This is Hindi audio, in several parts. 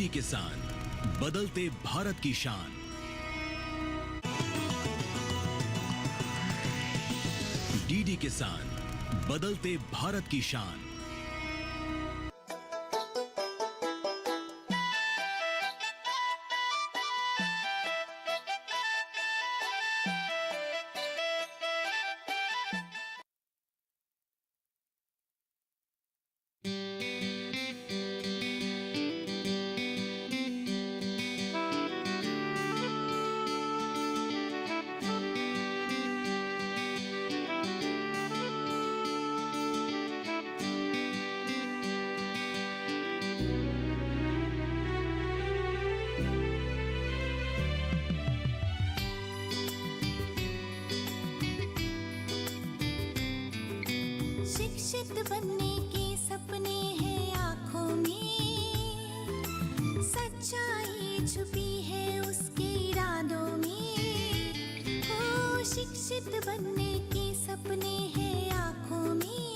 डीडी किसान, बदलते भारत की शान। डीडी किसान, बदलते भारत की शान। शिक्षित बनने के सपने हैं आँखों में, सच्चाई छुपी है उसके इरादों में। ओ शिक्षित बनने के सपने हैं आँखों में,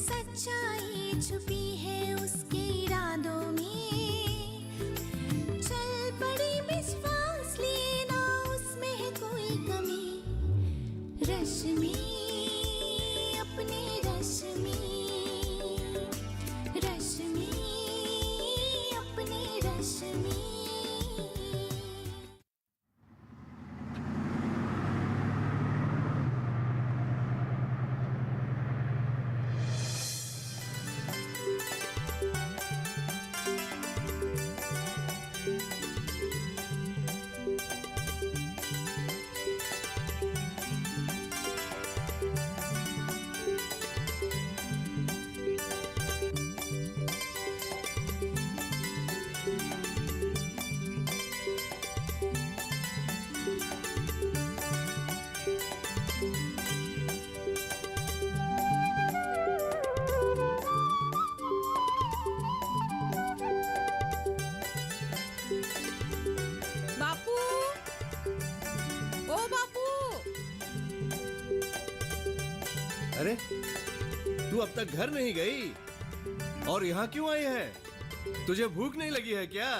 सच्चाई छुपी है उसके इरादों में। चल पड़ी विश्वास लिए ना उसमें है कोई कमी, रश्मि अरे तू अब तक घर नहीं गई और यहाँ क्यों आई है? तुझे भूख नहीं लगी है क्या?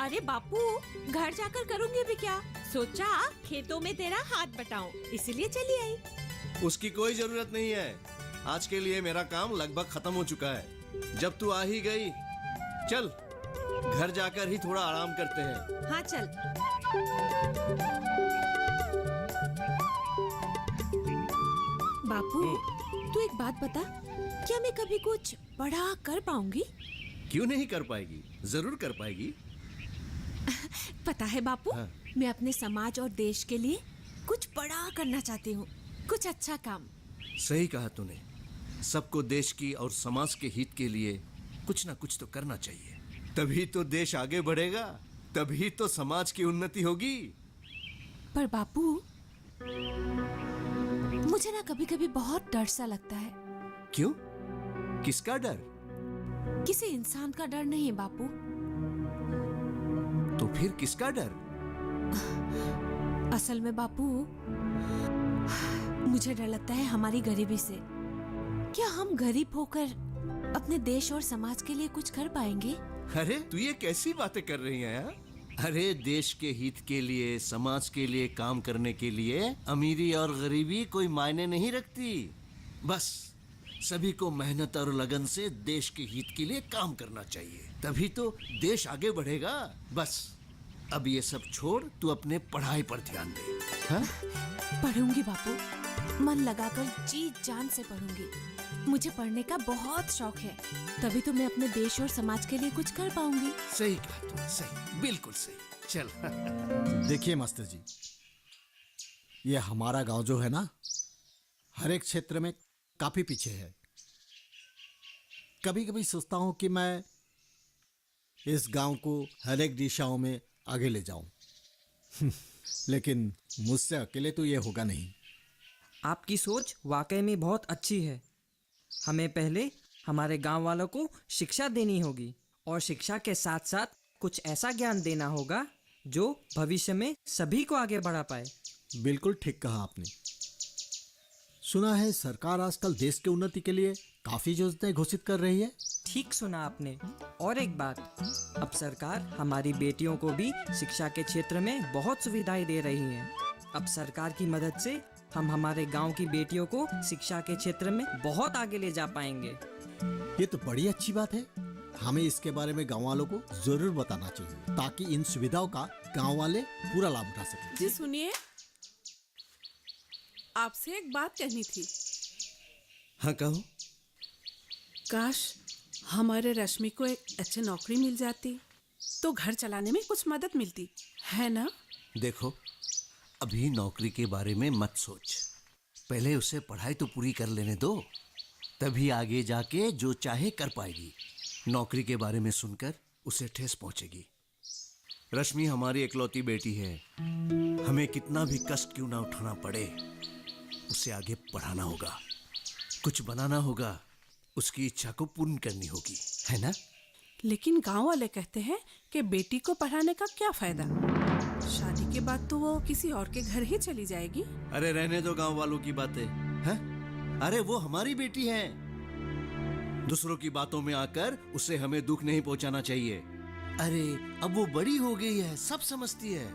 अरे बापू, घर जाकर करूँगी भी क्या? सोचा खेतों में तेरा हाथ बटाऊं, इसीलिए चली आई। उसकी कोई जरूरत नहीं है। आज के लिए मेरा काम लगभग खत्म हो चुका है। जब तू आ ही गई, चल घर जाकर ही थोड़ा आराम करते हैं। हाँ चल। बापू, तू एक बात बता, क्या मैं कभी कुछ बड़ा कर पाऊंगी? क्यों नहीं कर पाएगी? जरूर कर पाएगी। पता है बापू, हाँ। मैं अपने समाज और देश के लिए कुछ बड़ा करना चाहती हूँ, कुछ अच्छा काम। सही कहा तूने। सबको देश की और समाज के हित के लिए कुछ ना कुछ तो करना चाहिए। तभी तो देश आगे बढ़ेगा, तभी तो समाज की उन्नति होगी। पर बापू, मुझे ना कभी कभी बहुत डर सा लगता है। क्यों? किसका डर? किसी इंसान का डर नहीं बापू। तो फिर किसका डर? असल में बापू, मुझे डर लगता है हमारी गरीबी से। क्या हम गरीब होकर अपने देश और समाज के लिए कुछ कर पाएंगे? अरे तू ये कैसी बातें कर रही है यार? अरे देश के हित के लिए, समाज के लिए काम करने के लिए अमीरी और गरीबी कोई मायने नहीं रखती। बस सभी को मेहनत और लगन से देश के हित के लिए काम करना चाहिए, तभी तो देश आगे बढ़ेगा। बस अब ये सब छोड़, तू अपने पढ़ाई पर ध्यान दे। हाँ? पढ़ूंगी बापू, मन लगाकर जी जान से पढ़ूंगी। मुझे पढ़ने का बहुत शौक है, तभी तो मैं अपने देश और समाज के लिए कुछ कर पाऊंगी। सही कहा तूने, सही, बिल्कुल सही। चल। देखिए मास्टर जी, ये हमारा गांव जो है ना, हर एक क्षेत्र में काफी पीछे है। कभी कभी सोचता हूँ कि मैं इस गांव को हर एक दिशाओं में आगे ले जाऊं लेकिन मुझसे अकेले तो ये होगा नहीं। आपकी सोच वाकई में बहुत अच्छी है। हमें पहले हमारे गांव वालों को शिक्षा देनी होगी और शिक्षा के साथ साथ कुछ ऐसा ज्ञान देना होगा जो भविष्य में सभी को आगे बढ़ा पाए। बिल्कुल ठीक कहा आपने। सुना है सरकार आजकल देश के उन्नति के लिए काफी योजनाएं घोषित कर रही है। ठीक सुना आपने। और एक बात, अब सरकार हमारी बेटियों को भी शिक्षा के क्षेत्र में बहुत सुविधाएं दे रही है। अब सरकार की मदद से हम हमारे गांव की बेटियों को शिक्षा के क्षेत्र में बहुत आगे ले जा पाएंगे। ये तो बड़ी अच्छी बात है। हमें इसके बारे में गांव वालों को जरूर बताना चाहिए ताकि इन सुविधाओं का गांव वाले पूरा लाभ उठा सकें। जी सुनिए, आपसे एक बात कहनी थी। हाँ कहो। काश हमारे रश्मि को एक अच्छी नौकरी मिल जाती तो घर चलाने में कुछ मदद मिलती, है ना? देखो, अभी नौकरी के बारे में मत सोच। पहले उसे पढ़ाई तो पूरी कर लेने दो, तभी आगे जाके जो चाहे कर पाएगी। नौकरी के बारे में सुनकर उसे ठेस पहुंचेगी। रश्मि हमारी इकलौती बेटी है। हमें कितना भी कष्ट क्यों ना उठाना पड़े, उसे आगे पढ़ाना होगा, कुछ बनाना होगा, उसकी इच्छा को पूर्ण करनी होगी, है ना? लेकिन गांव वाले कहते हैं कि बेटी को पढ़ाने का क्या फायदा, शादी के बाद तो वो किसी और के घर ही चली जाएगी। अरे रहने दो गांव वालों की बातें, हैं? अरे वो हमारी बेटी है। दूसरों की बातों में आकर उसे हमें दुख नहीं पहुंचाना चाहिए। अरे अब वो बड़ी हो गई है, सब समझती है।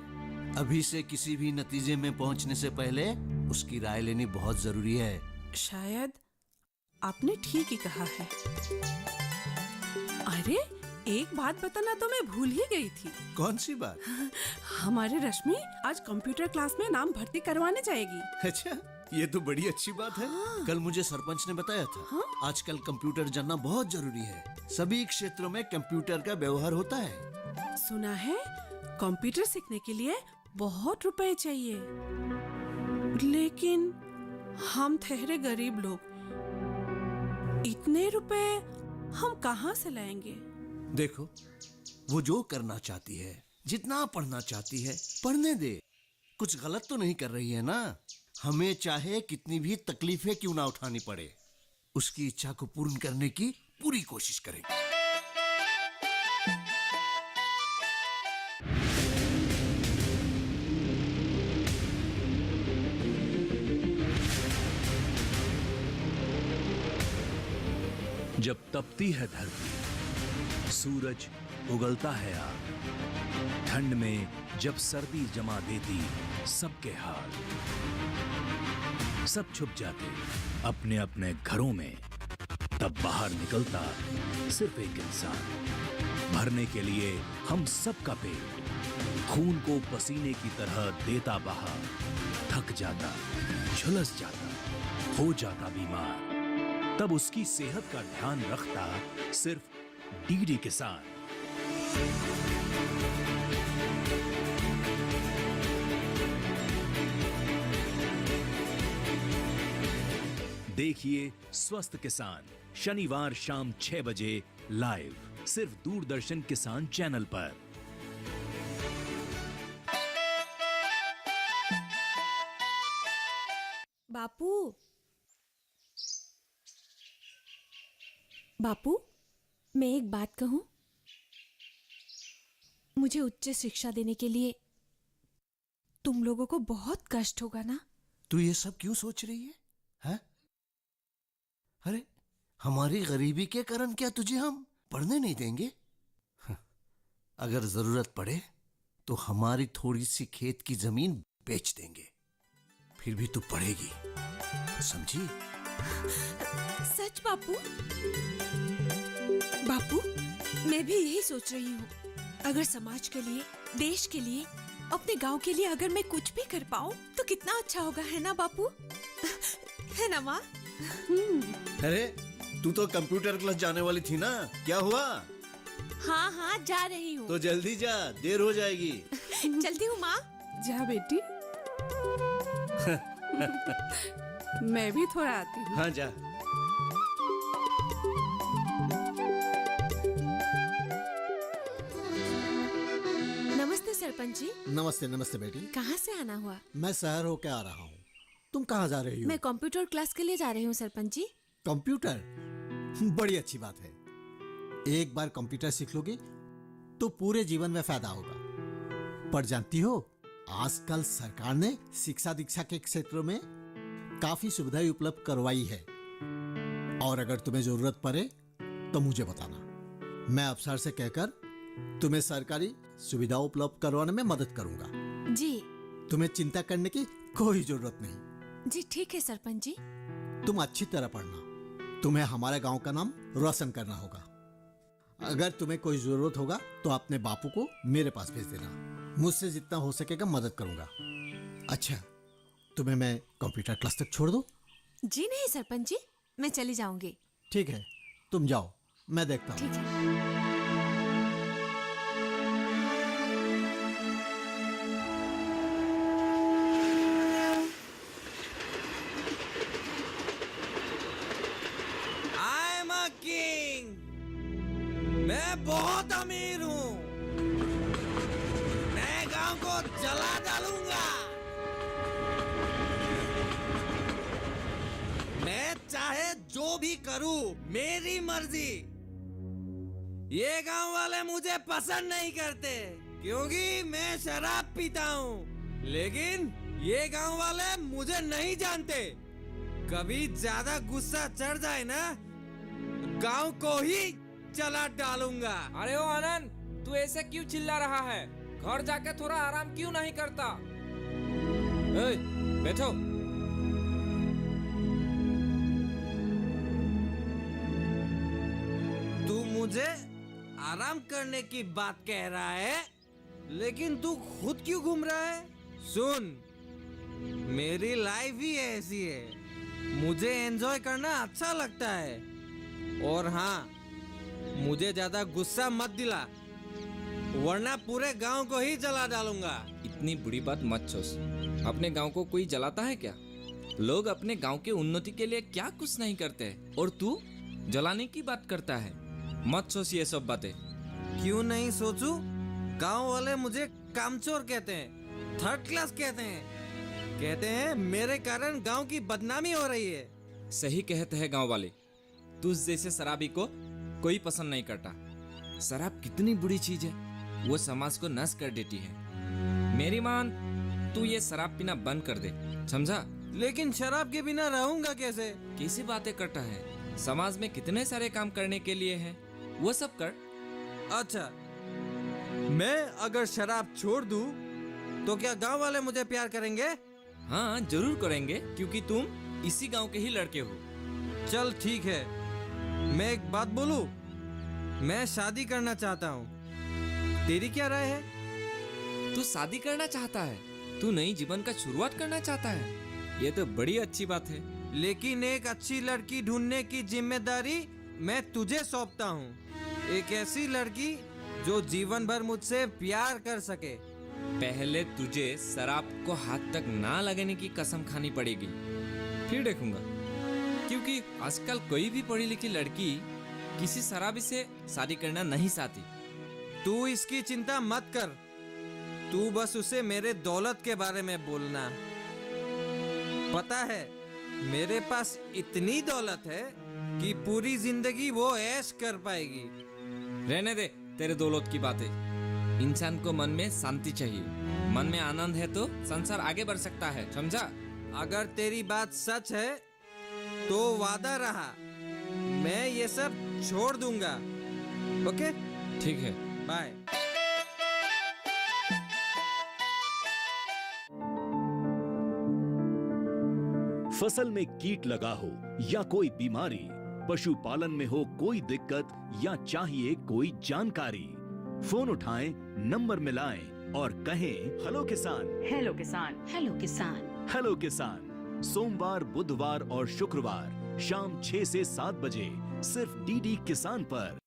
अभी से किसी भी नतीजे में पहुंचने से पहले उसकी राय लेनी बहुत जरूरी है। शायद आपने ठीक ही कहा है। अरे एक बात बताना तो मैं भूल ही गई थी। कौन सी बात? हमारे रश्मि आज कंप्यूटर क्लास में नाम भर्ती करवाने जाएगी। अच्छा, ये तो बड़ी अच्छी बात है। कल मुझे सरपंच ने बताया था। आजकल कंप्यूटर जानना बहुत जरूरी है। सभी क्षेत्रों में कंप्यूटर का व्यवहार होता है। सुना है कंप्यूटर सीखने के लिए बहुत रुपए चाहिए, लेकिन हम ठहरे गरीब लोग, इतने रुपए हम कहाँ से लाएंगे? देखो, वो जो करना चाहती है, जितना पढ़ना चाहती है, पढ़ने दे। कुछ गलत तो नहीं कर रही है ना? हमें चाहे कितनी भी तकलीफें क्यों ना उठानी पड़े, उसकी इच्छा को पूर्ण करने की पूरी कोशिश करेंगे। जब तपती है धरती, सूरज उगलता है आग, ठंड में जब सर्दी जमा देती सबके हाल, सब छुप जाते अपने अपने घरों में, तब बाहर निकलता सिर्फ एक इंसान, भरने के लिए हम सबका पेट, खून को पसीने की तरह देता बहा, थक जाता, झुलस जाता, हो जाता बीमार, तब उसकी सेहत का ध्यान रखता सिर्फ डीडी किसान। देखिए स्वस्थ किसान शनिवार शाम 6 बजे लाइव, सिर्फ दूरदर्शन किसान चैनल पर। बापू, बापू, मैं एक बात कहूं? मुझे उच्च शिक्षा देने के लिए तुम लोगों को बहुत कष्ट होगा ना? तू ये सब क्यों सोच रही है, हैं? अरे हमारी गरीबी के कारण क्या तुझे हम पढ़ने नहीं देंगे? अगर जरूरत पड़े तो हमारी थोड़ी सी खेत की जमीन बेच देंगे, फिर भी तू पढ़ेगी, समझी? सच बापू? बापू, मैं भी यही सोच रही हूँ। अगर समाज के लिए, देश के लिए, अपने गांव के लिए अगर मैं कुछ भी कर पाऊँ तो कितना अच्छा होगा, है ना बापू? है ना माँ? अरे तू तो कंप्यूटर क्लास जाने वाली थी ना, क्या हुआ? हाँ हाँ, जा रही हूँ। तो जल्दी जा, देर हो जाएगी। चलती हूँ माँ। जा बेटी। मैं भी थोड़ा आती हूँ। हाँ जा। नमस्ते सरपंच जी। नमस्ते नमस्ते बेटी। कहाँ से आना हुआ? मैं शहर होके आ रहा हूँ। तुम कहाँ जा रही हो? मैं कंप्यूटर क्लास के लिए जा रही हूँ सरपंच जी। कंप्यूटर? बड़ी अच्छी बात है। एक बार कंप्यूटर सीख लोगे तो पूरे जीवन में फायदा होगा। पर जानती हो, आजकल सरकार ने शिक्षा दीक्षा के क्षेत्र में काफी सुविधाएं उपलब्ध करवाई है। और अगर तुम्हें जरूरत पड़े तो मुझे बताना, मैं अफसर से कहकर तुम्हें सरकारी सुविधा उपलब्ध करवाने में मदद करूंगा। जी तुम्हें चिंता करने की कोई जरूरत नहीं। जी ठीक है सरपंच जी। तुम अच्छी तरह पढ़ना, तुम्हें हमारे गांव का नाम रोशन करना होगा। अगर तुम्हें कोई जरूरत होगा तो अपने बापू को मेरे पास भेज देना, मुझसे जितना हो सकेगा मदद करूंगा। अच्छा, तुम्हें मैं कंप्यूटर क्लास तक छोड़ दूं? जी नहीं सरपंच जी, मैं चली जाऊंगी। ठीक है, तुम जाओ, मैं देखता हूँ। ठीक है। I am a king. मैं बहुत अमीर हूँ। मैं गांव को जला डालूंगा। मैं चाहे जो भी करूं, मेरी मर्जी। ये गांव वाले मुझे पसंद नहीं करते क्योंकि मैं शराब पीता हूँ, लेकिन ये गांव वाले मुझे नहीं जानते। कभी ज्यादा गुस्सा चढ़ जाए ना, गांव को ही जला डालूंगा। अरे ओ आनंद, तू ऐसे क्यों चिल्ला रहा है? घर जाके थोड़ा आराम क्यों नहीं करता? ए, बैठो। तू मुझे आराम करने की बात कह रहा है, लेकिन तू खुद क्यों घूम रहा है? सुन, मेरी लाइफ ही ऐसी है। मुझे एंजॉय करना अच्छा लगता है। और हाँ, मुझे ज्यादा गुस्सा मत दिला, वरना पूरे गांव को ही जला डालूंगा। इतनी बुरी बात मत सोच। अपने गांव को कोई जलाता है क्या? लोग अपने गांव के उन्नति के लिए क्या कुछ नहीं करते, और तू जलाने की बात करता है। मत सोच ये सब बातें। क्यों नहीं सोचूं? गांव वाले मुझे कामचोर कहते हैं, थर्ड क्लास कहते हैं मेरे कारण गांव की बदनामी हो रही है। सही कहते हैं गांव वाले। तुझ जैसे शराबी को कोई पसंद नहीं करता। शराब कितनी बुरी चीज है, वो समाज को नष्ट कर देती है। मेरी मान, तू ये शराब पीना बंद कर दे, समझा? लेकिन शराब के बिना रहूंगा कैसे? कैसी बातें करता है? समाज में कितने सारे काम करने के लिए है, वो सब कर। अच्छा, मैं अगर शराब छोड़ दूं तो क्या गांव वाले मुझे प्यार करेंगे? हाँ जरूर करेंगे, क्योंकि तुम इसी गांव के ही लड़के हो। चल ठीक है, मैं एक बात बोलूं? मैं शादी करना चाहता हूँ। तेरी क्या राय है? तू शादी करना चाहता है? तू नई जीवन का शुरुआत करना चाहता है? ये तो बड़ी अच्छी बात है। लेकिन एक अच्छी लड़की ढूंढने की जिम्मेदारी मैं तुझे सौंपता हूँ। एक ऐसी लड़की जो जीवन भर मुझसे प्यार कर सके। पहले तुझे शराब को हाथ तक ना लगाने की कसम खानी पड़ेगी, फिर देखूंगा। क्योंकि आजकल कोई भी पढ़ी लिखी लड़की किसी शराबी से शादी करना नहीं चाहती। तू इसकी चिंता मत कर, तू बस उसे मेरे दौलत के बारे में बोलना। पता है, मेरे पास इतनी दौलत है कि पूरी जिंदगी वो ऐश कर पाएगी। रहने दे तेरे दौलत की बातें। इंसान को मन में शांति चाहिए। मन में आनंद है तो संसार आगे बढ़ सकता है, समझा? अगर तेरी बात सच है तो वादा रहा, मैं ये सब छोड़ दूंगा। ओके? ठीक है, बाय। फसल में कीट लगा हो या कोई बीमारी, पशुपालन में हो कोई दिक्कत या चाहिए कोई जानकारी, फोन उठाएं, नंबर मिलाएं और कहें हेलो किसान। हेलो किसान। हेलो किसान। हेलो किसान सोमवार, बुधवार और शुक्रवार शाम 6 से 7 बजे सिर्फ डीडी किसान पर।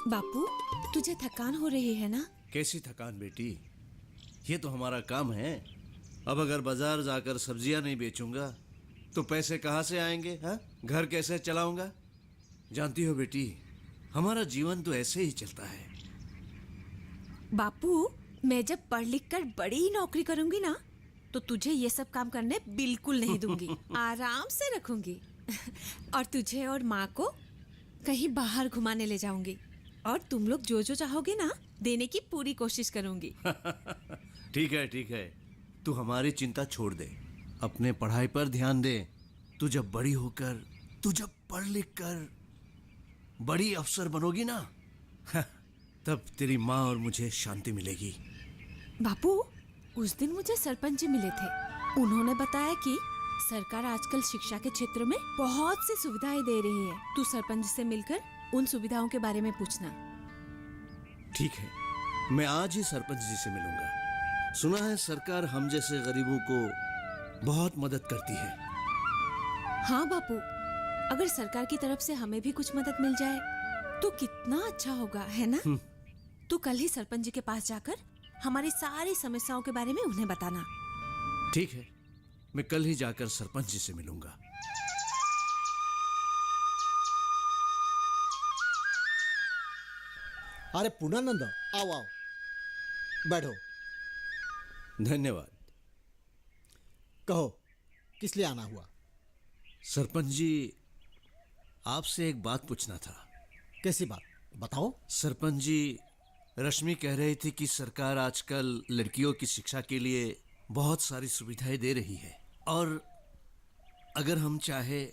बापू, तुझे थकान हो रही है ना? कैसी थकान बेटी, ये तो हमारा काम है। अब अगर बाजार जाकर सब्जियां नहीं बेचूंगा तो पैसे कहाँ से आएंगे? हाँ, घर कैसे चलाऊंगा? जानती हो बेटी, हमारा जीवन तो ऐसे ही चलता है। बापू, मैं जब पढ़ लिख कर बड़ी नौकरी करूंगी ना, तो तुझे ये सब काम करने बिल्कुल नहीं दूंगी। आराम से रखूंगी और तुझे और माँ को कहीं बाहर घुमाने ले जाऊंगी और तुम लोग जो जो चाहोगे ना देने की पूरी कोशिश करूंगी। ठीक है, तू हमारी चिंता छोड़ दे, अपने पढ़ाई पर ध्यान दे। तू जब बड़ी होकर, तू जब पढ़ लिख कर बड़ी अफसर बनोगी ना, तब तेरी माँ और मुझे शांति मिलेगी। बापू, उस दिन मुझे सरपंच जी मिले थे। उन्होंने बताया कि सरकार आजकल शिक्षा के क्षेत्र में बहुत सी सुविधाएं दे रही है। तू सरपंच जी से मिलकर उन सुविधाओं के बारे में पूछना। ठीक है, मैं आज ही सरपंच जी से मिलूंगा। सुना है सरकार हम जैसे गरीबों को बहुत मदद करती है। हाँ बापू, अगर सरकार की तरफ से हमें भी कुछ मदद मिल जाए तो कितना अच्छा होगा, है ना? तू कल ही सरपंच जी के पास जाकर हमारी सारी समस्याओं के बारे में उन्हें बताना। ठीक है, मैं कल ही जाकर सरपंच जी से मिलूंगा। अरे पूर्णानंद, आओ आओ, बैठो। धन्यवाद। कहो, किस लिए आना हुआ? सरपंच जी, आपसे एक बात पूछना था। कैसी बात, बताओ। सरपंच जी, रश्मि कह रही थी कि सरकार आजकल लड़कियों की शिक्षा के लिए बहुत सारी सुविधाएं दे रही है, और अगर हम चाहे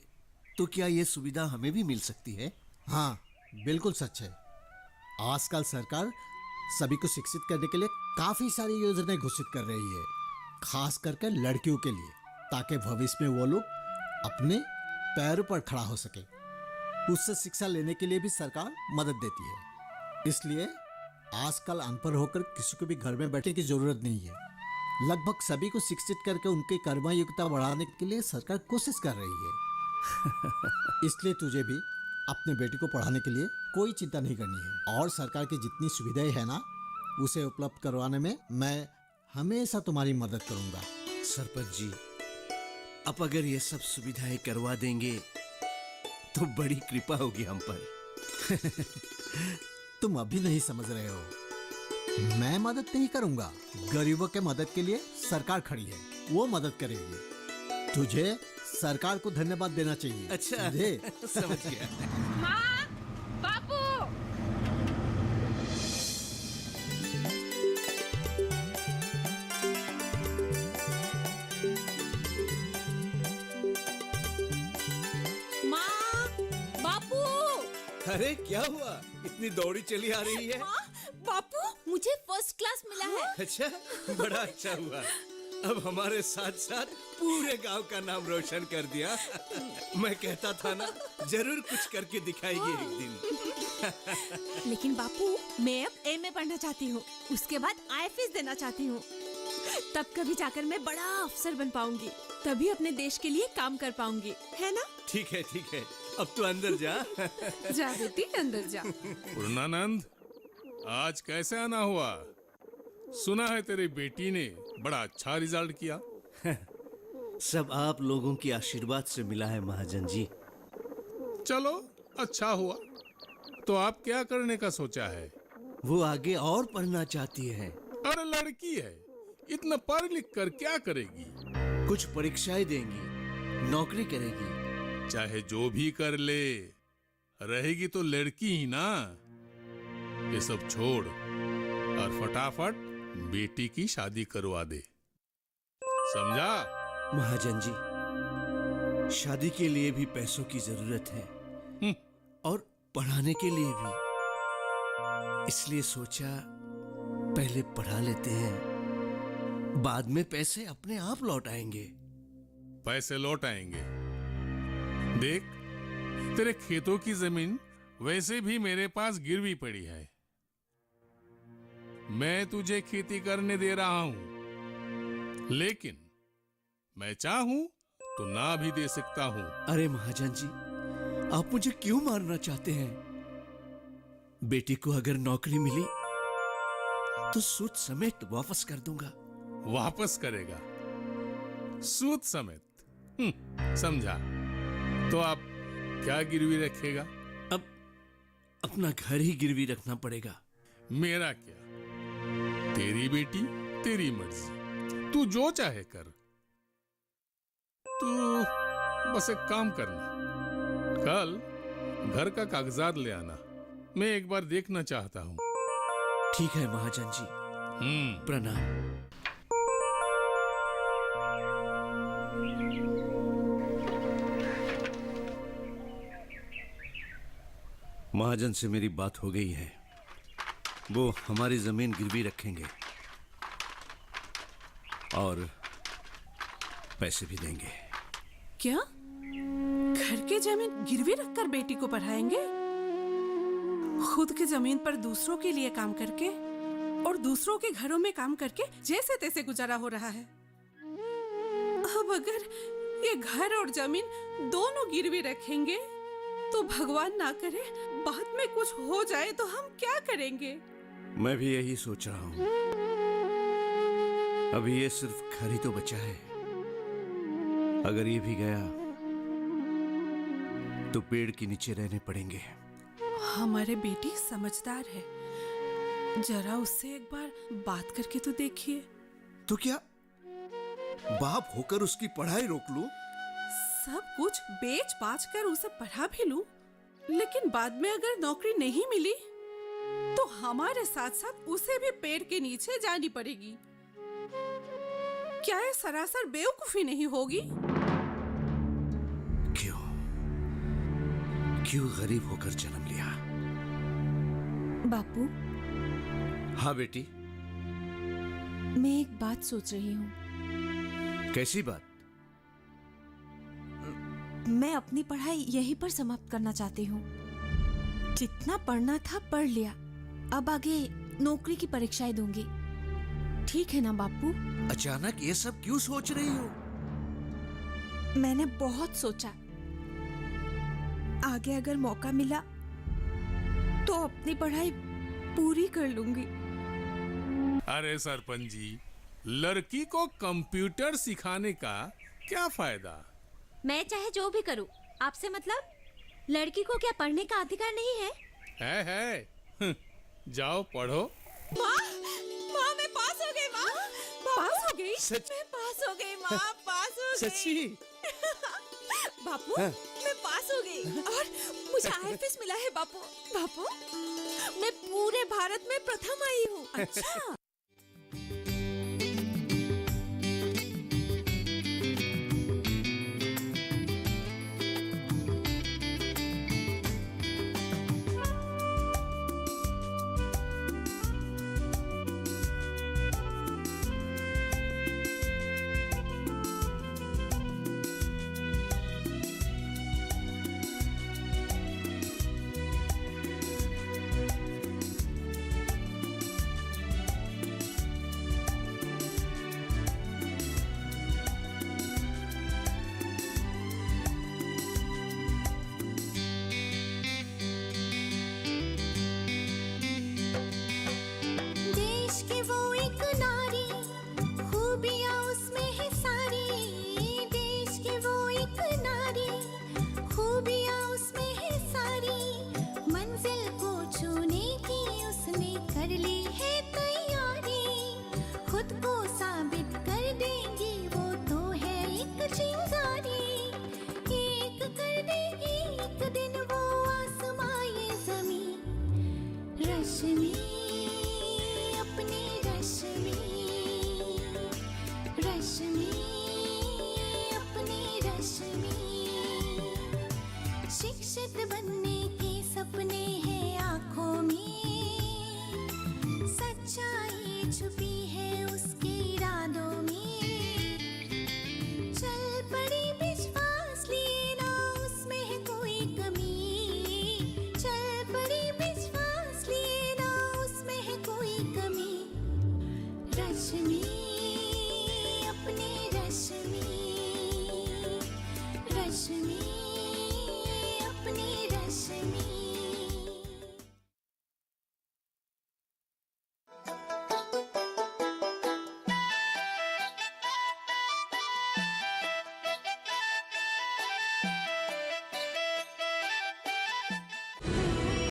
तो क्या ये सुविधा हमें भी मिल सकती है? हाँ, बिल्कुल सच है। आजकल सरकार सभी को शिक्षित करने के लिए काफी सारी योजनाएं घोषित कर रही है, खास करके लड़कियों के लिए, ताकि भविष्य में वो लोग अपने पैरों पर खड़ा हो सके। उससे शिक्षा लेने के लिए भी सरकार मदद देती है। इसलिए आजकल अनपढ़ होकर किसी को भी घर में बैठने की जरूरत नहीं है। लगभग सभी को शिक्षित करके उनकी कर्म योग्यता बढ़ाने के लिए सरकार कोशिश कर रही है। इसलिए तुझे भी अपने बेटी को पढ़ाने के लिए कोई चिंता नहीं करनी है, और सरकार की जितनी सुविधाएं है ना, उसे उपलब्ध करवाने में मैं हमेशा तुम्हारी मदद करूंगा। सरपंच जी, अब अगर ये सब सुविधाएं करवा देंगे तो बड़ी कृपा होगी हम पर। तुम अभी नहीं समझ रहे हो। मैं मदद नहीं करूंगा, गरीबों के मदद के लिए सरकार खड़ी है, वो मदद करेगी। तुझे सरकार को धन्यवाद देना चाहिए। अच्छा, समझे? समझ गया। माँ, बापू, माँ, बापू, अरे क्या हुआ, इतनी दौड़ी चली आ रही है? माँ, बापू, मुझे फर्स्ट क्लास मिला है। अच्छा, बड़ा अच्छा हुआ। अब हमारे साथ साथ पूरे गांव का नाम रोशन कर दिया। मैं कहता था ना, जरूर कुछ करके दिखाएगी एक दिन। लेकिन बापू, मैं अब एमए पढ़ना चाहती हूँ, उसके बाद आईएफएस देना चाहती हूँ। तब कभी जाकर मैं बड़ा अफसर बन पाऊंगी, तभी अपने देश के लिए काम कर पाऊंगी, है ना? ठीक है, अब तू अंदर जा। जा बेटी, अंदर जा। पूर्णानंद, आज कैसे आना हुआ? सुना है तेरी बेटी ने बड़ा अच्छा रिजल्ट किया। सब आप लोगों की आशीर्वाद से मिला है महाजन जी। चलो, अच्छा हुआ। तो आप क्या करने का सोचा है? वो आगे और पढ़ना चाहती है। अरे लड़की है, इतना पढ़ लिख कर क्या करेगी? कुछ परीक्षाएं देंगी, नौकरी करेगी। चाहे जो भी कर ले, रहेगी तो लड़की ही ना। ये सब छोड़ और फटाफट बेटी की शादी करवा दे, समझा? महाजन जी, शादी के लिए भी पैसों की जरूरत है, और पढ़ाने के लिए भी। इसलिए सोचा पहले पढ़ा लेते हैं, बाद में पैसे अपने आप लौट आएंगे। पैसे लौट आएंगे। देख, तेरे खेतों की जमीन वैसे भी मेरे पास गिरवी पड़ी है। मैं तुझे खेती करने दे रहा हूं, लेकिन मैं चाहूं तो ना भी दे सकता हूं। अरे महाजन जी, आप मुझे क्यों मारना चाहते हैं? बेटी को अगर नौकरी मिली तो सूद समेत वापस कर दूंगा। वापस करेगा? सूद समेत। समझा। तो आप क्या गिरवी रखेगा? अब अपना घर ही गिरवी रखना पड़ेगा। मेरा क्या, तेरी बेटी तेरी मर्जी, तू जो चाहे कर। तू बस एक काम करना, कल घर का कागजात ले आना, मैं एक बार देखना चाहता हूँ। ठीक है महाजन जी, प्रणाम। महाजन से मेरी बात हो गई है, वो हमारी जमीन गिरवी रखेंगे और पैसे भी देंगे। क्या घर की जमीन गिरवी रखकर बेटी को पढ़ाएंगे? खुद की जमीन पर दूसरों के लिए काम करके और दूसरों के घरों में काम करके जैसे तैसे गुजारा हो रहा है। अब अगर ये घर और जमीन दोनों गिरवी रखेंगे तो भगवान ना करे बाद में कुछ हो जाए तो हम क्या करेंगे? मैं भी यही सोच रहा हूँ। अभी ये सिर्फ घर ही तो बचा है, अगर ये भी गया तो पेड़ के नीचे रहने पड़ेंगे। हमारे बेटी समझदार है, जरा उससे एक बार बात करके तो देखिए। तो क्या बाप होकर उसकी पढ़ाई रोक लूं? सब कुछ बेच बाच कर उसे पढ़ा भी लूं, लेकिन बाद में अगर नौकरी नहीं मिली तो हमारे साथ साथ उसे भी पेड़ के नीचे जानी पड़ेगी। क्या ये सरासर बेवकूफी नहीं होगी? क्यों गरीब होकर जन्म लिया? बापू, हाँ बेटी। मैं एक बात सोच रही हूँ। कैसी बात? मैं अपनी पढ़ाई यहीं पर समाप्त करना चाहती हूँ। जितना पढ़ना था पढ़ लिया, अब आगे नौकरी की परीक्षाएं दूंगी। ठीक है ना बापू? अचानक ये सब क्यों सोच रही हो? मैंने बहुत सोचा, आगे अगर मौका मिला तो अपनी पढ़ाई पूरी कर लूंगी। अरे सरपंच जी, लड़की को कंप्यूटर सिखाने का क्या फायदा? मैं चाहे जो भी करूं, आपसे मतलब? लड़की को क्या पढ़ने का अधिकार नहीं है? है। जाओ पढ़ो। माँ, मैं पास हो गई। माँ, पास हो गई। सच? मैं पास हो गई। माँ, पास हो गई। सच्ची? बापू, मैं पास हो गई और मुझे आईएफएस मिला है। बापू, मैं पूरे भारत में प्रथम आई हूँ। अच्छा। रश्मि